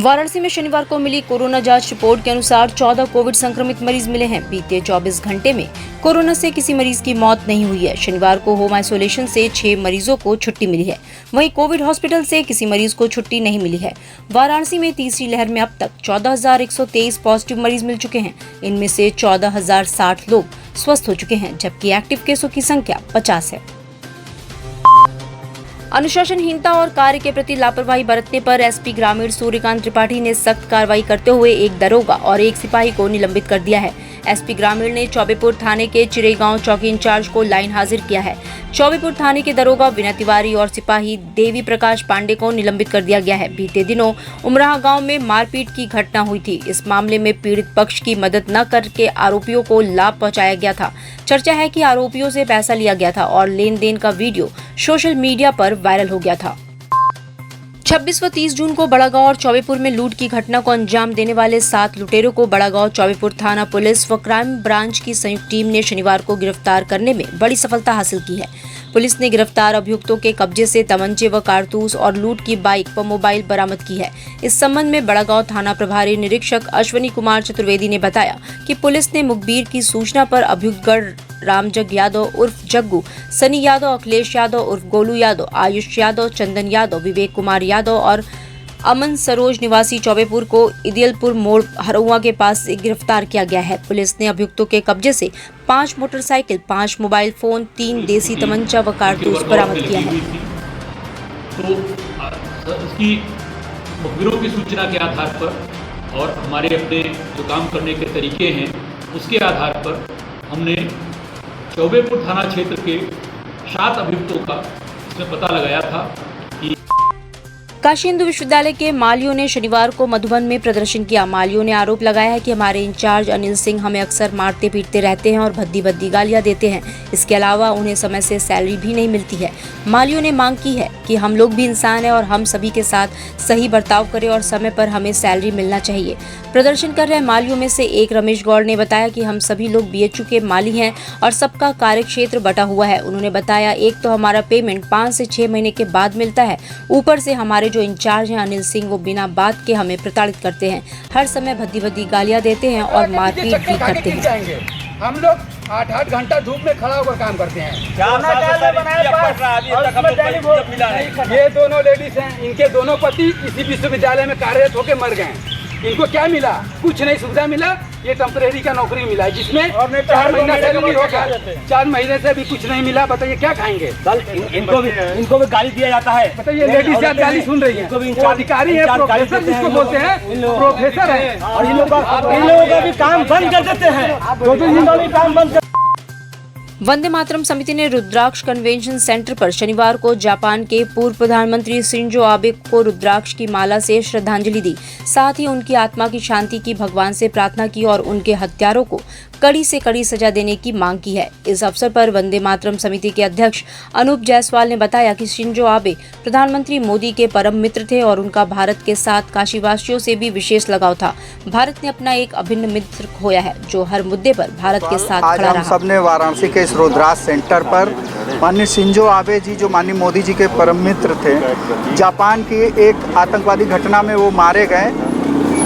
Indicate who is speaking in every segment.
Speaker 1: वाराणसी में शनिवार को मिली कोरोना जांच रिपोर्ट के अनुसार 14 कोविड संक्रमित मरीज मिले हैं। बीते 24 घंटे में कोरोना से किसी मरीज की मौत नहीं हुई है। शनिवार को होम आइसोलेशन से 6 मरीजों को छुट्टी मिली है। वहीं कोविड हॉस्पिटल से किसी मरीज को छुट्टी नहीं मिली है। वाराणसी में तीसरी लहर में अब तक 14,123 पॉजिटिव मरीज मिल चुके हैं। इनमें से 14,060 लोग स्वस्थ हो चुके हैं, जबकि एक्टिव केसों की संख्या 50 है। अनुशासनहीनता और कार्य के प्रति लापरवाही बरतने पर एसपी ग्रामीण सूर्यकांत त्रिपाठी ने सख्त कार्रवाई करते हुए एक दरोगा और एक सिपाही को निलंबित कर दिया है। एसपी ग्रामीण ने चौबेपुर थाने के चिरेगांव चौकी इंचार्ज को लाइन हाजिर किया है। चौबेपुर थाने के दरोगा विनय तिवारी और सिपाही देवी प्रकाश पांडे को निलंबित कर दिया गया है। बीते दिनों उमराह गांव में मारपीट की घटना हुई थी। इस मामले में पीड़ित पक्ष की मदद न करके आरोपियों को लाभ पहुंचाया गया था। चर्चा है कि आरोपियों से पैसा लिया गया था और लेन देन का वीडियो सोशल मीडिया पर वायरल हो गया था। 26 व 30 जून को बड़ागांव और चौबेपुर में लूट की घटना को अंजाम देने वाले 7 लुटेरों को बड़ागांव चौबेपुर थाना पुलिस व क्राइम ब्रांच की संयुक्त टीम ने शनिवार को गिरफ्तार करने में बड़ी सफलता हासिल की है। पुलिस ने गिरफ्तार अभियुक्तों के कब्जे से तमंचे व कारतूस और लूट की बाइक व मोबाइल बरामद की है। इस संबंध में बड़ागांव थाना प्रभारी निरीक्षक अश्वनी कुमार चतुर्वेदी ने बताया कि पुलिस ने मुखबिर की सूचना पर अभियुक्तगढ़ रामजग यादव उर्फ जग्गू, सनी यादव, अखिलेश यादव उर्फ गोलू यादव, आयुष यादव, चंदन यादव, विवेक कुमार यादव और अमन सरोज निवासी चौबेपुर को इदियलपुर मोड़ हरुआ के पास से गिरफ्तार किया गया है। पुलिस ने अभियुक्तों के कब्जे से 5 मोटरसाइकिल, 5 मोबाइल फोन, 3 देसी तमंचा व कारतूस बरामद किया है।
Speaker 2: तो इसकी मुखबिरों की सूचना के आधार पर और हमारे अपने जो काम करने के तरीके हैं उसके आधार पर हमने चौबेपुर थाना क्षेत्र के 7 अभियुक्तों का इसमें पता लगाया था कि
Speaker 1: काशी हिंदू विश्वविद्यालय के मालियों ने शनिवार को मधुबन में प्रदर्शन किया। मालियों ने आरोप लगाया है कि हमारे इंचार्ज अनिल सिंह हमें अक्सर मारते पीटते रहते हैं और भद्दी गालियां देते हैं। इसके अलावा उन्हें समय से सैलरी भी नहीं मिलती है। मालियों ने मांग की है कि हम लोग भी इंसान हैं और हम सभी के साथ सही बर्ताव करें और समय पर हमें सैलरी मिलना चाहिए। प्रदर्शन कर रहे मालियों में से एक रमेश गौड़ ने बताया कि हम सभी लोग बीएचयू के माली हैं और सबका कार्य क्षेत्र बटा हुआ है। उन्होंने बताया, एक तो हमारा पेमेंट 5 से 6 महीने के बाद मिलता है, ऊपर से हमारे जो इंचार्ज हैं अनिल सिंह वो बिना बात के हमें प्रताड़ित करते हैं, हर समय भद्दी गालियां देते हैं और मारपीट भी करते हैं।
Speaker 3: हम लोग 8-8 घंटा धूप में खड़ा होकर काम करते हैं। ये दोनों लेडीज हैं, इनके दोनों पति इसी विश्वविद्यालय में कार्यरत होकर मर गए। इनको क्या मिला? कुछ नहीं सुविधा मिला। ये टेम्परेरी का नौकरी मिला है जिसमें 4 महीना सैलरी हो गया। 4 महीने से भी कुछ नहीं मिला। बताइए क्या खाएंगे?
Speaker 4: इनको भी गाली दिया जाता है।
Speaker 3: बताइए लेडीज आप गाली सुन रही है। वो अधिकारी है, प्रोफेसर जिसको बोलते हैं, प्रोफेसर है
Speaker 4: और इन लोगों का भी काम बंद कर देते हैं। 2-3 दिन वाले काम बंद।
Speaker 1: वंदे मातरम समिति ने रुद्राक्ष कन्वेंशन सेंटर पर शनिवार को जापान के पूर्व प्रधानमंत्री शिंजो आबे को रुद्राक्ष की माला से श्रद्धांजलि दी। साथ ही उनकी आत्मा की शांति की भगवान से प्रार्थना की और उनके हत्यारों को कड़ी से कड़ी सजा देने की मांग की है। इस अवसर पर वंदे मातरम समिति के अध्यक्ष अनूप जायसवाल ने बताया कि शिंजो आबे प्रधानमंत्री मोदी के परम मित्र थे और उनका भारत के साथ काशीवासियों से भी विशेष लगाव था। भारत ने अपना एक अभिन्न मित्र खोया है जो हर मुद्दे पर भारत के साथ खड़ा रहा।
Speaker 5: सबने वाराणसी के रुद्राक्ष सेंटर पर माननीय शिंजो आबे जी, जो माननीय मोदी जी के परम मित्र थे, जापान की एक आतंकवादी घटना में वो मारे गए।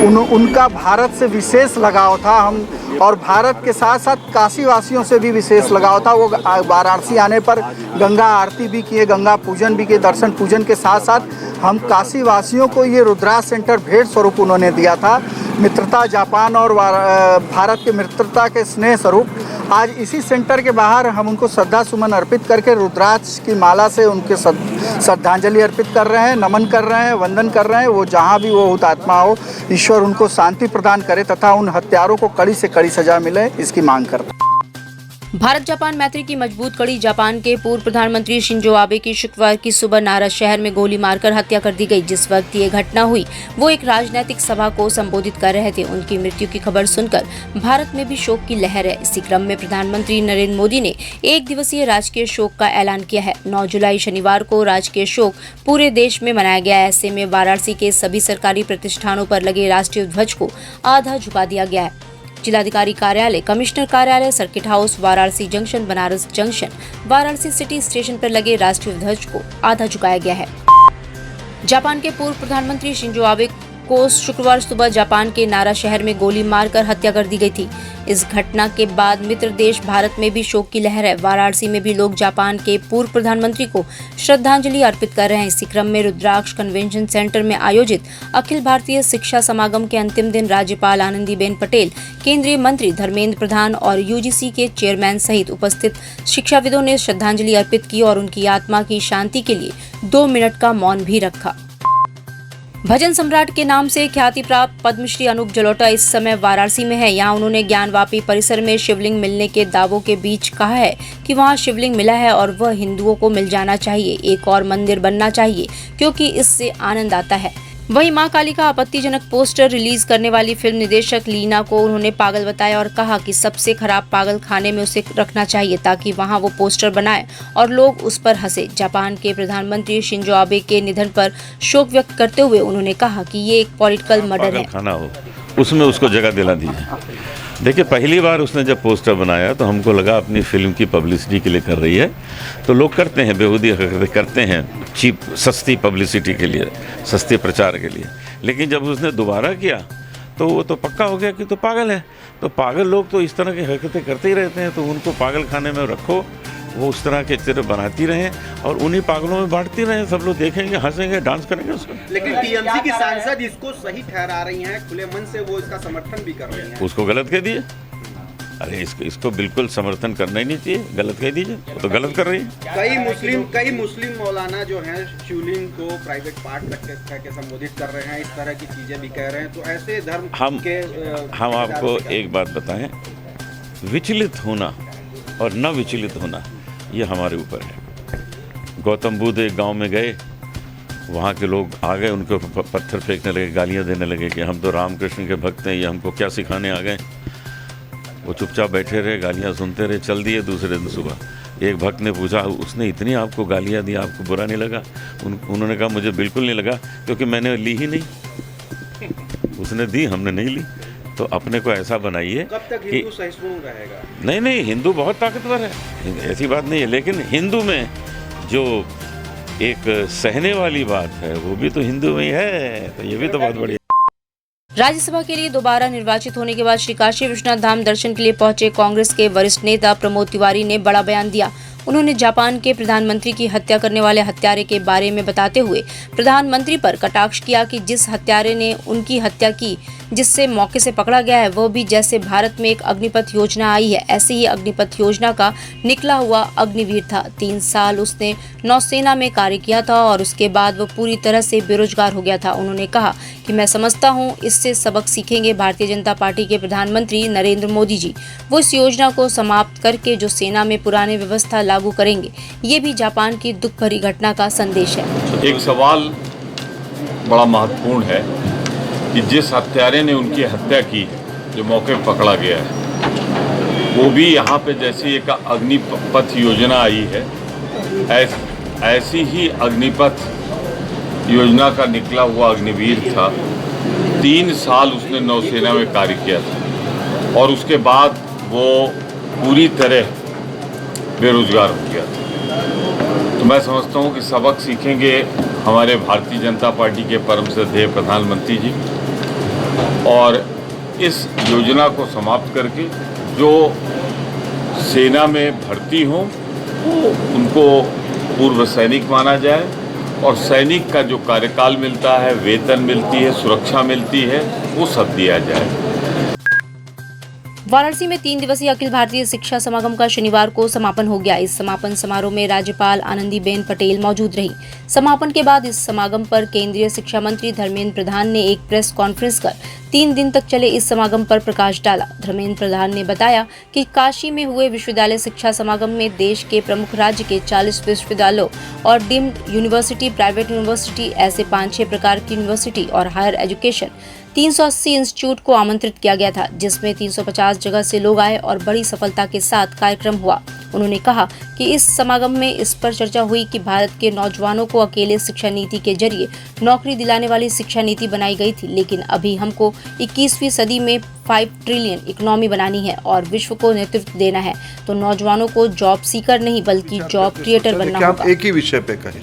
Speaker 5: उनका भारत से विशेष लगाव था। हम और भारत के साथ साथ काशी वासियों से भी विशेष लगाव था। वो वाराणसी आने पर गंगा आरती भी किए, गंगा पूजन भी किए। दर्शन पूजन के साथ साथ हम काशी वासियों को ये रुद्राक्ष सेंटर भेंट स्वरूप उन्होंने दिया था। मित्रता, जापान और भारत के मित्रता के स्नेह स्वरूप आज इसी सेंटर के बाहर हम उनको श्रद्धा सुमन अर्पित करके रुद्राक्ष की माला से उनके श्रद्धांजलि अर्पित कर रहे हैं, नमन कर रहे हैं, वंदन कर रहे हैं। वो जहाँ भी वो हुतात्मा हो, ईश्वर उनको शांति प्रदान करे तथा उन हत्यारों को कड़ी से कड़ी सजा मिले, इसकी मांग करते हैं।
Speaker 1: भारत जापान मैत्री की मजबूत कड़ी। जापान के पूर्व प्रधानमंत्री शिंजो आबे की शुक्रवार की सुबह नाराज शहर में गोली मारकर हत्या कर दी गई। जिस वक्त ये घटना हुई वो एक राजनीतिक सभा को संबोधित कर रहे थे। उनकी मृत्यु की खबर सुनकर भारत में भी शोक की लहर है। इसी क्रम में प्रधानमंत्री नरेंद्र मोदी ने 1 दिवसीय राजकीय शोक का ऐलान किया है। 9 जुलाई शनिवार को राजकीय शोक पूरे देश में मनाया गया। ऐसे में वाराणसी के सभी सरकारी प्रतिष्ठानों पर लगे राष्ट्रीय ध्वज को आधा झुका दिया गया है। जिलाधिकारी कार्यालय, कमिश्नर कार्यालय, circuit house, Varanasi junction, Banaras junction, Varanasi city station पर लगे राष्ट्रीय ध्वज को आधा झुकाया गया है। जापान के पूर्व प्रधानमंत्री शिंजो आबे को शुक्रवार सुबह जापान के नारा शहर में गोली मारकर हत्या कर दी गई थी। इस घटना के बाद मित्र देश भारत में भी शोक की लहर है। वाराणसी में भी लोग जापान के पूर्व प्रधानमंत्री को श्रद्धांजलि अर्पित कर रहे हैं। इसी क्रम में रुद्राक्ष कन्वेंशन सेंटर में आयोजित अखिल भारतीय शिक्षा समागम के अंतिम दिन राज्यपाल आनंदीबेन पटेल, केंद्रीय मंत्री धर्मेंद्र प्रधान और यूजीसी के चेयरमैन सहित उपस्थित शिक्षाविदों ने श्रद्धांजलि अर्पित की और उनकी आत्मा की शांति के लिए 2 मिनट का मौन भी रखा। भजन सम्राट के नाम से ख्याति प्राप्त पद्मश्री अनूप जलोटा इस समय वाराणसी में है। यहाँ उन्होंने ज्ञानवापी परिसर में शिवलिंग मिलने के दावों के बीच कहा है कि वहाँ शिवलिंग मिला है और वह हिंदुओं को मिल जाना चाहिए। एक और मंदिर बनना चाहिए क्योंकि इससे आनंद आता है। वहीं मां काली का आपत्तिजनक पोस्टर रिलीज करने वाली फिल्म निदेशक लीना को उन्होंने पागल बताया और कहा कि सबसे खराब पागल खाने में उसे रखना चाहिए ताकि वहां वो पोस्टर बनाए और लोग उस पर हंसे। जापान के प्रधानमंत्री शिंजो आबे के निधन पर शोक व्यक्त करते हुए उन्होंने कहा कि ये एक पॉलिटिकल मर्डर है।
Speaker 6: खाना हो उसमें उसको जगह दिला दीजिए। देखिए, पहली बार उसने जब पोस्टर बनाया तो हमको लगा अपनी फिल्म की पब्लिसिटी के लिए कर रही है, तो लोग करते हैं, बेहूदी करते हैं, चीप सस्ती पब्लिसिटी के लिए, सस्ते प्रचार के लिए। लेकिन जब उसने दोबारा किया तो वो तो पक्का हो गया कि तो पागल है। तो पागल लोग तो इस तरह की हरकतें करते ही रहते हैं, तो उनको पागल खाने में रखो, वो उस तरह के चित्र बनाती रहें और उन्हीं पागलों में बांटती रहें। सब लोग देखेंगे, हंसेंगे, डांस करेंगे उसको।
Speaker 7: लेकिन टीएमसी की सांसद इसको सही ठहरा रही हैं, खुले मन से वो इसका समर्थन भी कर रही हैं।
Speaker 6: उसको गलत कह दिए। अरे इसको बिल्कुल समर्थन करना ही नहीं चाहिए, गलत कह दीजिए, वो तो गलत कर रही है।
Speaker 7: कई मुस्लिम मौलाना जो हैं शिवलिंग को प्राइवेट पार्ट कह के संबोधित कर रहे हैं, इस तरह की चीजें भी कह रहे हैं। तो ऐसे धर्म
Speaker 6: हम आपको एक बात बताएं, विचलित होना और न विचलित होना ये हमारे ऊपर है। गौतम बुद्ध एक गांव में गए, वहाँ के लोग आ गए, उनको पत्थर फेंकने लगे, गालियाँ देने लगे कि हम तो रामकृष्ण के भक्त हैं, ये हमको क्या सिखाने आ गए। वो चुपचाप बैठे रहे, गालियाँ सुनते रहे, चल दिए। दूसरे दिन सुबह एक भक्त ने पूछा, उसने इतनी आपको गालियाँ दी, आपको बुरा नहीं लगा? उन्होंने कहा मुझे बिल्कुल नहीं लगा, क्योंकि मैंने ली ही नहीं। उसने दी, हमने नहीं ली। तो अपने को ऐसा बनाइए।
Speaker 7: कब तक हिंदू सहिष्णु रहेगा?
Speaker 6: नहीं, हिंदू बहुत ताकतवर है, ऐसी बात नहीं है। लेकिन हिंदू में जो एक सहने वाली बात है वो भी तो हिंदू में ही है, तो ये भी तो बहुत बढ़िया।
Speaker 1: राज्यसभा के लिए दोबारा निर्वाचित होने के बाद श्री काशी विश्वनाथ धाम दर्शन के लिए पहुंचे कांग्रेस के वरिष्ठ नेता प्रमोद तिवारी ने बड़ा बयान दिया। उन्होंने जापान के प्रधानमंत्री की हत्या करने वाले हत्यारे के बारे में बताते हुए प्रधानमंत्री पर कटाक्ष किया कि जिस हत्यारे ने उनकी हत्या की, जिससे मौके से पकड़ा गया है, वह भी जैसे भारत में एक अग्निपथ योजना आई है, ऐसे ही अग्निपथ योजना का निकला हुआ अग्निवीर था। 3 साल उसने नौसेना में कार्य किया था और उसके बाद वह पूरी तरह से बेरोजगार हो गया था। उन्होंने कहा कि मैं समझता हूं इससे सबक सीखेंगे भारतीय जनता पार्टी के प्रधानमंत्री नरेंद्र मोदी जी। वो इस योजना को समाप्त करके जो सेना में पुरानी व्यवस्था लागू करेंगे। ये भी जापान की दुख भरी घटना का संदेश है।
Speaker 8: एक सवाल बड़ा महत्वपूर्ण है कि जिस हत्यारे ने उनकी हत्या की, जो मौके पर पकड़ा गया है, वो भी यहाँ पे जैसी एक अग्निपथ योजना आई है, ऐसी ही अग्निपथ योजना का निकला हुआ अग्निवीर था। 3 साल उसने नौसेना में कार्य किया था और उसके बाद वो पूरी तरह बेरोजगार हो गया था। तो मैं समझता हूँ कि सबक सीखेंगे हमारे भारतीय जनता पार्टी के परम श्रद्धेय प्रधानमंत्री जी, और इस योजना को समाप्त करके जो सेना में भर्ती हों उनको पूर्व सैनिक माना जाए और सैनिक का जो कार्यकाल मिलता है, वेतन मिलती है, सुरक्षा मिलती है, वो सब दिया जाए।
Speaker 1: वाराणसी में 3 दिवसीय अखिल भारतीय शिक्षा समागम का शनिवार को समापन हो गया। इस समापन समारोह में राज्यपाल आनंदीबेन पटेल मौजूद रही। समापन के बाद इस समागम पर केंद्रीय शिक्षा मंत्री धर्मेंद्र प्रधान ने एक प्रेस कॉन्फ्रेंस कर 3 दिन तक चले इस समागम पर प्रकाश डाला। धर्मेंद्र प्रधान ने बताया कि काशी में हुए विश्वविद्यालय शिक्षा समागम में देश के प्रमुख राज्य के 40 विश्वविद्यालयों और डीम्ड यूनिवर्सिटी, प्राइवेट यूनिवर्सिटी, ऐसे 5-6 प्रकार की यूनिवर्सिटी और हायर एजुकेशन 380 इंस्टीट्यूट को आमंत्रित किया गया था, जिसमें 350 जगह से लोग आए और बड़ी सफलता के साथ कार्यक्रम हुआ। उन्होंने कहा कि इस समागम में इस पर चर्चा हुई कि भारत के नौजवानों को अकेले शिक्षा नीति के जरिए नौकरी दिलाने वाली शिक्षा नीति बनाई गई थी, लेकिन अभी हमको 21वीं सदी में 5 ट्रिलियन इकोनॉमी बनानी है और विश्व को नेतृत्व देना है, तो नौजवानों को जॉब सीकर नहीं बल्कि जॉब क्रिएटर बनना होगा।
Speaker 9: एक ही विषय पे कहें,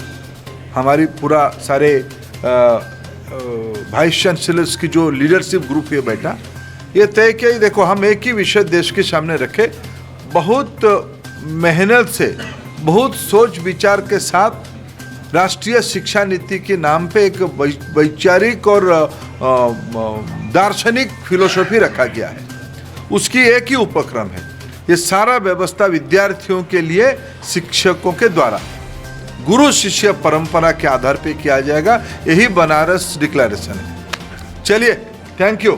Speaker 9: हमारी पूरा सारे वाइस चांसलर्स की जो लीडरशिप ग्रुप है बैठा, ये तय किया ही देखो हम एक ही विषय देश के सामने रखे, बहुत मेहनत से, बहुत सोच विचार के साथ राष्ट्रीय शिक्षा नीति के नाम पे एक वैचारिक और दार्शनिक फिलोसफी रखा गया है। उसकी एक ही उपक्रम है, ये सारा व्यवस्था विद्यार्थियों के लिए शिक्षकों के द्वारा गुरु शिष्य परंपरा के आधार पे किया जाएगा। यही बनारस डिक्लेरेशन है। चलिए, थैंक यू।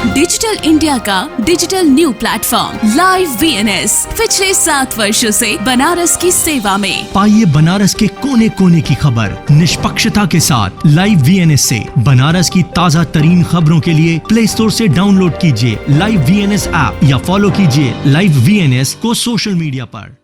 Speaker 10: डिजिटल इंडिया का digital new platform live VNS पिछले 7 वर्षों से बनारस की सेवा में।
Speaker 11: पाइए बनारस के कोने कोने की खबर निष्पक्षता के साथ लाइव VNS से। बनारस की ताज़ा तरीन खबरों के लिए प्ले स्टोर से डाउनलोड कीजिए लाइव VNS ऐप या फॉलो कीजिए लाइव VNS को सोशल मीडिया पर।